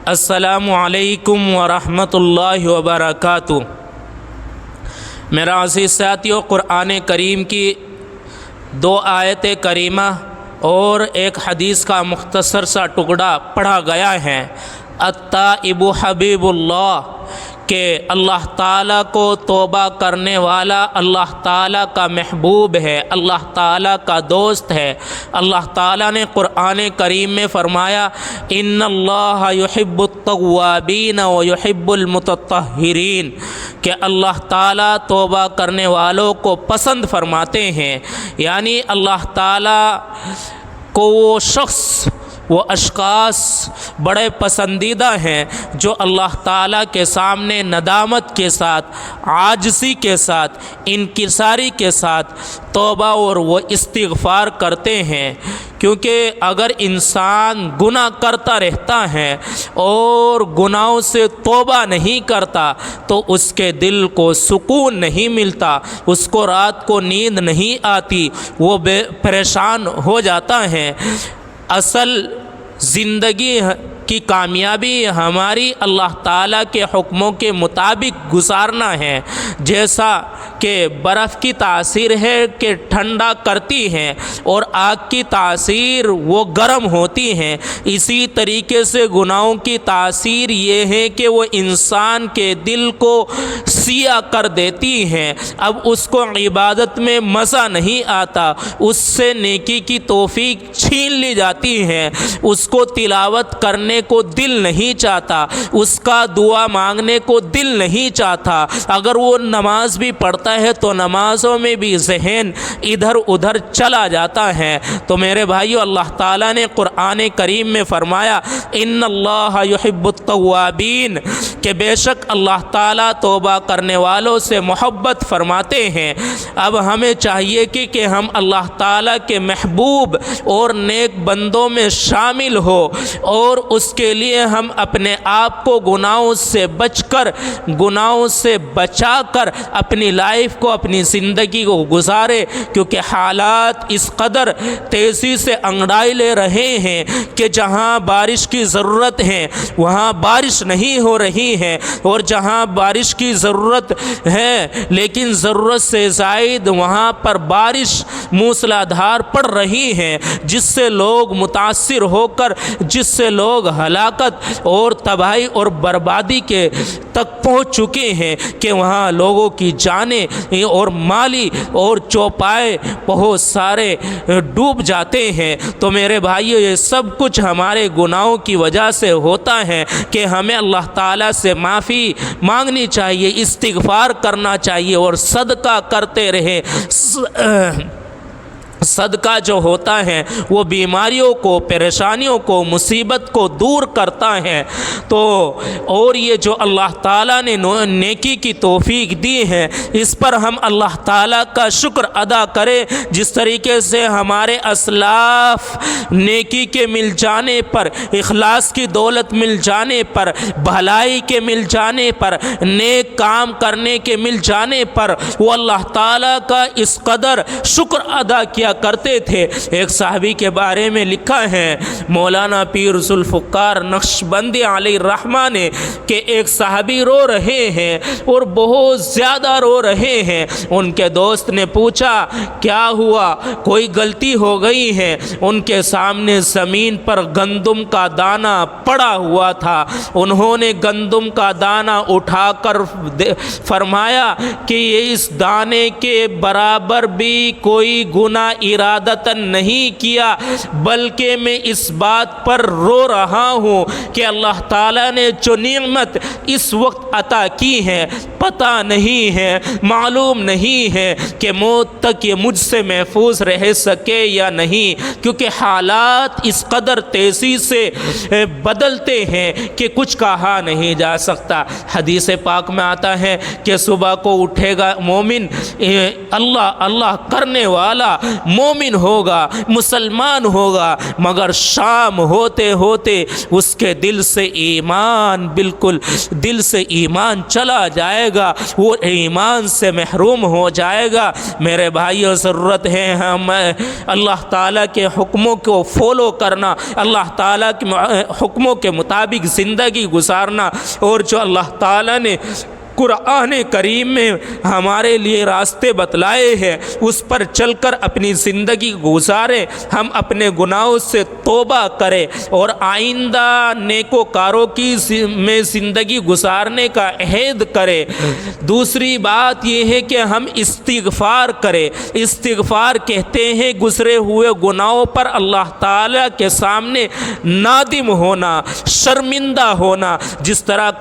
السلام علیکم ورحمۃ اللہ وبرکاتہ۔ میرا عزیز ساتھیو، قرآن کریم کی 2 آیت کریمہ اور ایک حدیث کا مختصر سا ٹکڑا پڑھا گیا ہے۔ التائب حبیب اللہ، کہ اللہ تعالیٰ کو توبہ کرنے والا اللہ تعالیٰ کا محبوب ہے، اللہ تعالیٰ کا دوست ہے۔ اللہ تعالیٰ نے قرآن کریم میں فرمایا ان اللہ یحب التوابین ویحب المتطہرین، کہ اللہ تعالیٰ توبہ کرنے والوں کو پسند فرماتے ہیں، یعنی اللہ تعالیٰ کو وہ شخص، وہ اشخاص بڑے پسندیدہ ہیں جو اللہ تعالیٰ کے سامنے ندامت کے ساتھ، عاجزی کے ساتھ، انکساری کے ساتھ توبہ اور وہ استغفار کرتے ہیں۔ کیونکہ اگر انسان گناہ کرتا رہتا ہے اور گناہوں سے توبہ نہیں کرتا تو اس کے دل کو سکون نہیں ملتا، اس کو رات کو نیند نہیں آتی، وہ پریشان ہو جاتا ہے۔ اصل زندگی کی کامیابی ہماری اللہ تعالیٰ کے حکموں کے مطابق گزارنا ہے۔ جیسا کہ برف کی تاثیر ہے کہ ٹھنڈا کرتی ہے اور آگ کی تاثیر وہ گرم ہوتی ہے، اسی طریقے سے گناہوں کی تاثیر یہ ہے کہ وہ انسان کے دل کو سیاہ کر دیتی ہیں۔ اب اس کو عبادت میں مزہ نہیں آتا، اس سے نیکی کی توفیق چھین لی جاتی ہے، اس کو تلاوت کرنے کو دل نہیں چاہتا، اس کا دعا مانگنے کو دل نہیں چاہتا۔ اگر وہ نماز بھی پڑھتا ہے تو نمازوں میں بھی ذہن ادھر ادھر چلا جاتا ہے۔ تو میرے بھائیو، اللہ تعالیٰ نے قرآن کریم میں فرمایا ان اللہ یحب التوابین، کہ بے شک اللہ تعالیٰ توبہ کرنے والوں سے محبت فرماتے ہیں۔ اب ہمیں چاہیے کہ ہم اللہ تعالیٰ کے محبوب اور نیک بندوں میں شامل ہو، اور اس کے لیے ہم اپنے آپ کو گناہوں سے بچ کر، گناہوں سے بچا کر اپنی لائف کو، اپنی زندگی کو گزارے، کیونکہ حالات اس قدر تیزی سے انگڑائی لے رہے ہیں کہ جہاں بارش کی ضرورت ہے وہاں بارش نہیں ہو رہی ہے، اور جہاں بارش کی ضرورت ہے لیکن ضرورت سے زائد وہاں پر بارش موسلادھار پڑ رہی ہے، جس سے لوگ متاثر ہو کر، جس سے لوگ ہلاکت اور تباہی اور بربادی کے تک پہنچ چکے ہیں کہ وہاں لوگوں کی جانیں اور مالی اور چوپائے بہت سارے ڈوب جاتے ہیں۔ تو میرے بھائیو، یہ سب کچھ ہمارے گناہوں کی وجہ سے ہوتا ہے کہ ہمیں اللہ تعالیٰ سے معافی مانگنی چاہیے، استغفار کرنا چاہیے اور صدقہ کرتے رہے۔ صدقہ جو ہوتا ہے وہ بیماریوں کو، پریشانیوں کو، مصیبت کو دور کرتا ہے۔ تو اور یہ جو اللہ تعالیٰ نے نیکی کی توفیق دی ہے، اس پر ہم اللہ تعالیٰ کا شکر ادا کریں۔ جس طریقے سے ہمارے اسلاف نیکی کے مل جانے پر، اخلاص کی دولت مل جانے پر، بھلائی کے مل جانے پر، نیک کام کرنے کے مل جانے پر وہ اللہ تعالیٰ کا اس قدر شکر ادا کیا کرتے تھے۔ ایک صحابی کے بارے میں لکھا ہے مولانا پیر ذوالفقار نقشبندی علیہ الرحمہ نے، کہ ایک صحابی رو رہے ہیں اور بہت زیادہ رو رہے ہیں۔ ان کے دوست نے پوچھا کیا ہوا، کوئی غلطی ہو گئی ہے؟ ان کے سامنے زمین پر گندم کا دانہ پڑا ہوا تھا۔ انہوں نے گندم کا دانہ اٹھا کر فرمایا کہ یہ اس دانے کے برابر بھی کوئی گناہ ارادتاً نہیں کیا، بلکہ میں اس بات پر رو رہا ہوں کہ اللہ تعالیٰ نے جو نعمت اس وقت عطا کی ہے، پتہ نہیں ہے، معلوم نہیں ہے کہ موت تک یہ مجھ سے محفوظ رہ سکے یا نہیں، کیونکہ حالات اس قدر تیزی سے بدلتے ہیں کہ کچھ کہا نہیں جا سکتا۔ حدیث پاک میں آتا ہے کہ صبح کو اٹھے گا مومن، اللہ اللہ کرنے والا مومن ہوگا، مسلمان ہوگا، مگر شام ہوتے ہوتے اس کے دل سے ایمان، بالکل دل سے ایمان چلا جائے گا وہ ایمان سے محروم ہو جائے گا۔ میرے بھائیو، ضرورت ہے ہم اللہ تعالیٰ کے حکموں کو فالو کرنا، اللہ تعالیٰ کے حکموں کے مطابق زندگی گزارنا، اور جو اللہ تعالیٰ نے قرآن کریم میں ہمارے لیے راستے بتلائے ہیں اس پر چل کر اپنی زندگی گزاریں، ہم اپنے گناہوں سے توبہ کریں اور آئندہ نیکوکاروں کی میں زندگی گزارنے کا عہد کریں۔ دوسری بات یہ ہے کہ ہم استغفار کریں۔ استغفار کہتے ہیں گزرے ہوئے گناہوں پر اللہ تعالیٰ کے سامنے نادم ہونا، شرمندہ ہونا، جس طرح